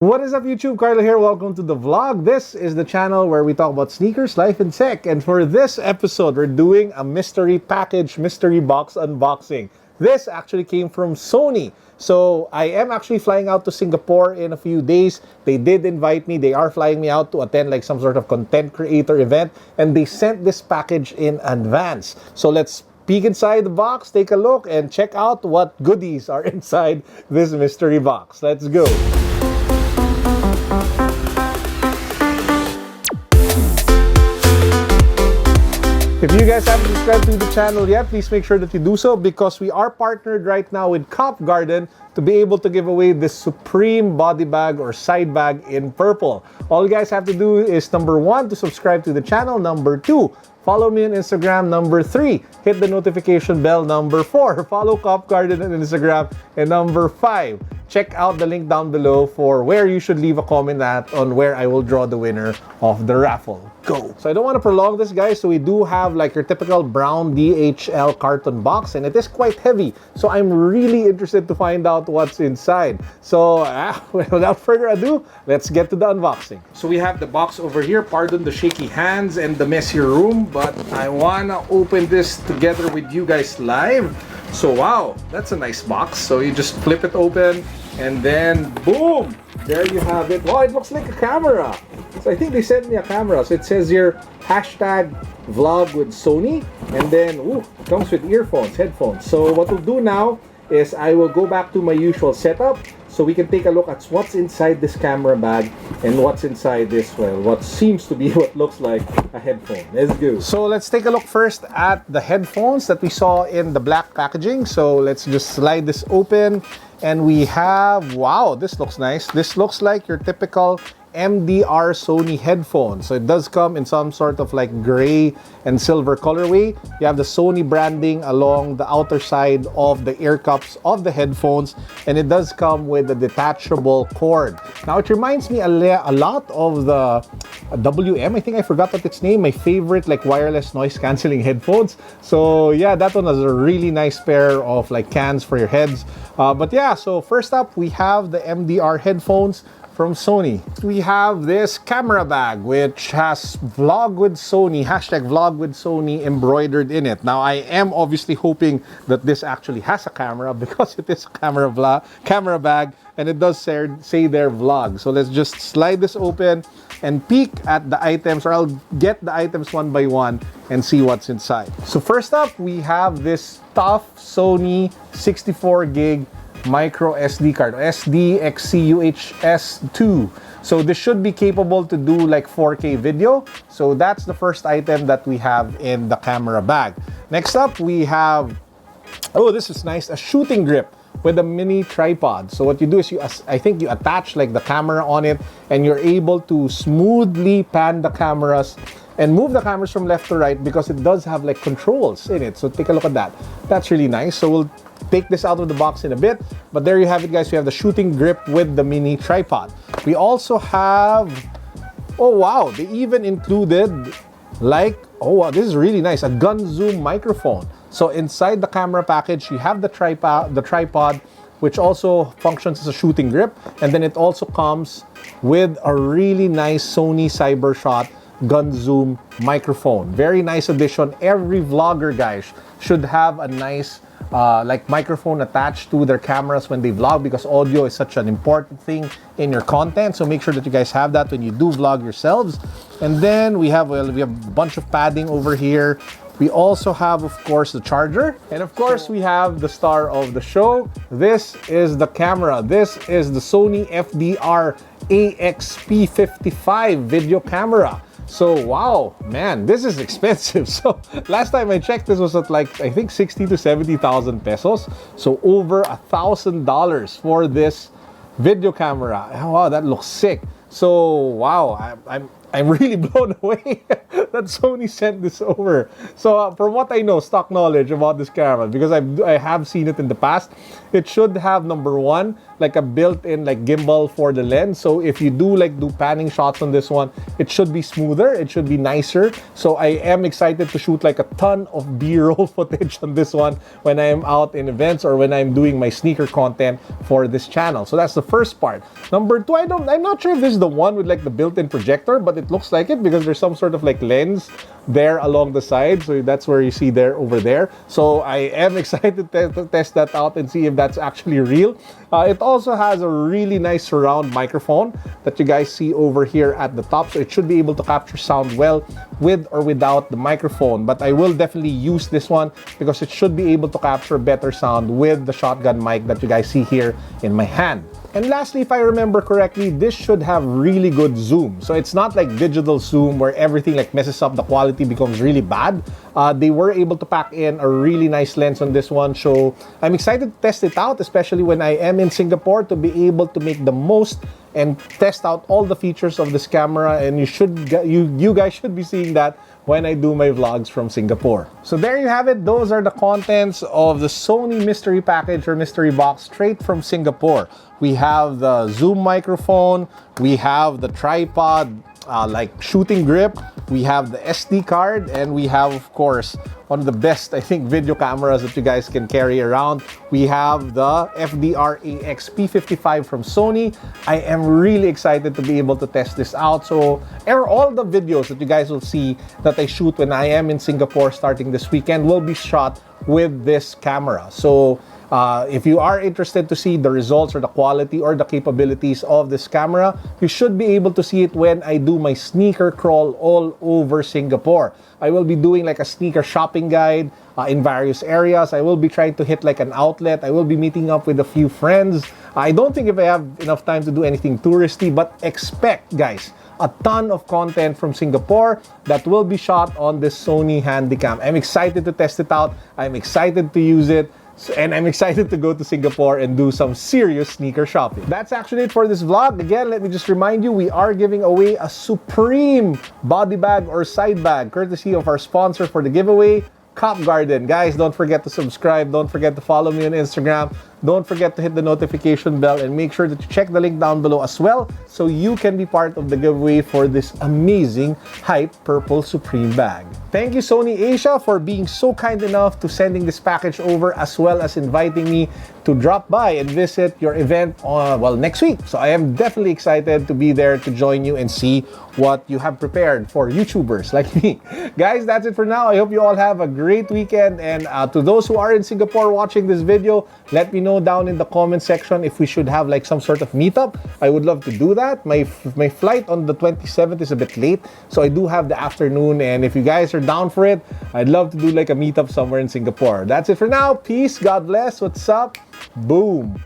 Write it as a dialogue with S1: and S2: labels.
S1: What is up, YouTube? Carlo here. Welcome to the vlog. This is the channel where we talk about sneakers, life, and tech. And for this episode, we're doing a mystery box unboxing. This actually came from Sony. So I am actually flying out to Singapore in a few days. They did invite me. They are flying me out to attend like some sort of content creator event. And they sent this package in advance. So let's peek inside the box, take a look, and check out what goodies are inside this mystery box. Let's go. If you guys haven't subscribed to the channel yet, please make sure that you do so because we are partnered right now with Cop Garden to be able to give away this Supreme body bag or side bag in purple. All you guys have to do is number 1, to subscribe to the channel. Number 2, follow me on Instagram. Number 3, hit the notification bell. Number 4, follow Cop Garden on Instagram. And number 5, check out the link down below for where you should leave a comment at on where I will draw the winner of the raffle. Go! So I don't want to prolong this, guys, so we do have like your typical brown DHL carton box, and it is quite heavy. So I'm really interested to find out what's inside. So without further ado, let's get to the unboxing. So we have the box over here. Pardon the shaky hands and the messy room, but I want to open this together with you guys live. So wow, that's a nice box. So you just flip it open and then boom, there you have it. Wow, it looks like a camera. So I think they sent me a camera. So it says here hashtag vlog with Sony, and then ooh, it comes with earphones, headphones. So what we'll do now is I will go back to my usual setup so we can take a look at what's inside this camera bag and what's inside this, well, what seems to be what looks like a headphone. Let's go. So let's take a look first at the headphones that we saw in the black packaging. So let's just slide this open and we have, wow, this looks nice. This looks like your typical MDR Sony headphones. So it does come in some sort of like gray and silver colorway. You have the Sony branding along the outer side of the ear cups of the headphones, and it does come with a detachable cord. Now it reminds me a lot of the WM. I think I forgot what its name. My favorite like wireless noise cancelling headphones. So yeah, that one has a really nice pair of like cans for your heads. But yeah, so first up we have the MDR headphones from Sony. We have this camera bag which has vlog with Sony, hashtag vlog with Sony embroidered in it. Now I am obviously hoping that this actually has a camera because it is a camera bag and it does say their vlog. So let's just slide this open and peek at the items, or I'll get the items one by one and see what's inside. So first up we have this tough Sony 64 gig micro SD card, SDXCUHS2. So this should be capable to do like 4K video. So that's the first item that we have in the camera bag. Next up we have, oh, this is nice, a shooting grip with a mini tripod. So what you do is I think you attach like the camera on it and you're able to smoothly pan the cameras and move the cameras from left to right because it does have like controls in it. So take a look at that. That's really nice. So we'll take this out of the box in a bit, but there you have it, guys. We have the shooting grip with the mini tripod. We also have, oh wow, they even included like, oh wow, this is really nice, a gun zoom microphone. So inside the camera package you have the tripod which also functions as a shooting grip, and then it also comes with a really nice Sony CyberShot gun zoom microphone. Very nice addition. Every vlogger, guys, should have a nice like microphone attached to their cameras when they vlog because audio is such an important thing in your content. So make sure that you guys have that when you do vlog yourselves. And then we have, well, we have a bunch of padding over here. We also have, of course, the charger. And of course, we have the star of the show. This is the camera. This is the Sony FDR AXP55 video camera. So wow, man, this is expensive. So last time I checked, this was at like, I think 60 to 70,000 pesos. So over $1,000 for this video camera. Oh, wow, that looks sick. So wow, I'm really blown away that Sony sent this over. So from what I know, stock knowledge about this camera, because I have seen it in the past, it should have, number one, like a built-in like gimbal for the lens. So if you do panning shots on this one, it should be smoother, it should be nicer. So I am excited to shoot like a ton of B-roll footage on this one when I am out in events or when I'm doing my sneaker content for this channel. So that's the first part. Number two, I'm not sure if this is the one with like the built-in projector, but it looks like it because there's some sort of like lens there along the side. So that's where you see there over there. So I am excited to test that out and see if that's actually real. It also has a really nice surround microphone that you guys see over here at the top. So it should be able to capture sound well with or without the microphone. But I will definitely use this one because it should be able to capture better sound with the shotgun mic that you guys see here in my hand. And lastly, if I remember correctly, this should have really good zoom. So it's not like digital zoom where everything like messes up, the quality becomes really bad. They were able to pack in a really nice lens on this one. So I'm excited to test it out, especially when I am in Singapore, to be able to make the most and test out all the features of this camera. And you guys should be seeing that when I do my vlogs from Singapore. So there you have it. Those are the contents of the Sony mystery package or mystery box straight from Singapore. We have the zoom microphone, we have the tripod, like shooting grip, we have the SD card, and we have, of course, one of the best, I think, video cameras that you guys can carry around. We have the FDR-AX P55 from Sony. I am really excited to be able to test this out. So all the videos that you guys will see that I shoot when I am in Singapore starting this weekend will be shot with this camera. So if you are interested to see the results or the quality or the capabilities of this camera, you should be able to see it when I do my sneaker crawl all over Singapore. I will be doing like a sneaker shopping guide in various areas. I will be trying to hit like an outlet. I will be meeting up with a few friends. I don't think if I have enough time to do anything touristy, but expect, guys, a ton of content from Singapore that will be shot on this Sony Handycam. I'm excited to test it out. I'm excited to use it. And I'm excited to go to Singapore and do some serious sneaker shopping. That's actually it for this vlog. Again, let me just remind you, we are giving away a Supreme body bag or side bag, courtesy of our sponsor for the giveaway, Cop Garden. Guys, don't forget to subscribe. Don't forget to follow me on Instagram. Don't forget to hit the notification bell and make sure that you check the link down below as well so you can be part of the giveaway for this amazing hype purple Supreme bag. Thank you, Sony Asia, for being so kind enough to sending this package over, as well as inviting me to drop by and visit your event next week. So I am definitely excited to be there to join you and see what you have prepared for YouTubers like me. Guys, that's it for now. I hope you all have a great weekend. And to those who are in Singapore watching this video, let me know down in the comment section if we should have like some sort of meetup. I would love to do that. My flight on the 27th is a bit late, so I do have the afternoon, and if you guys are down for it, I'd love to do like a meetup somewhere in Singapore. That's it for now. Peace. God bless. What's up? Boom.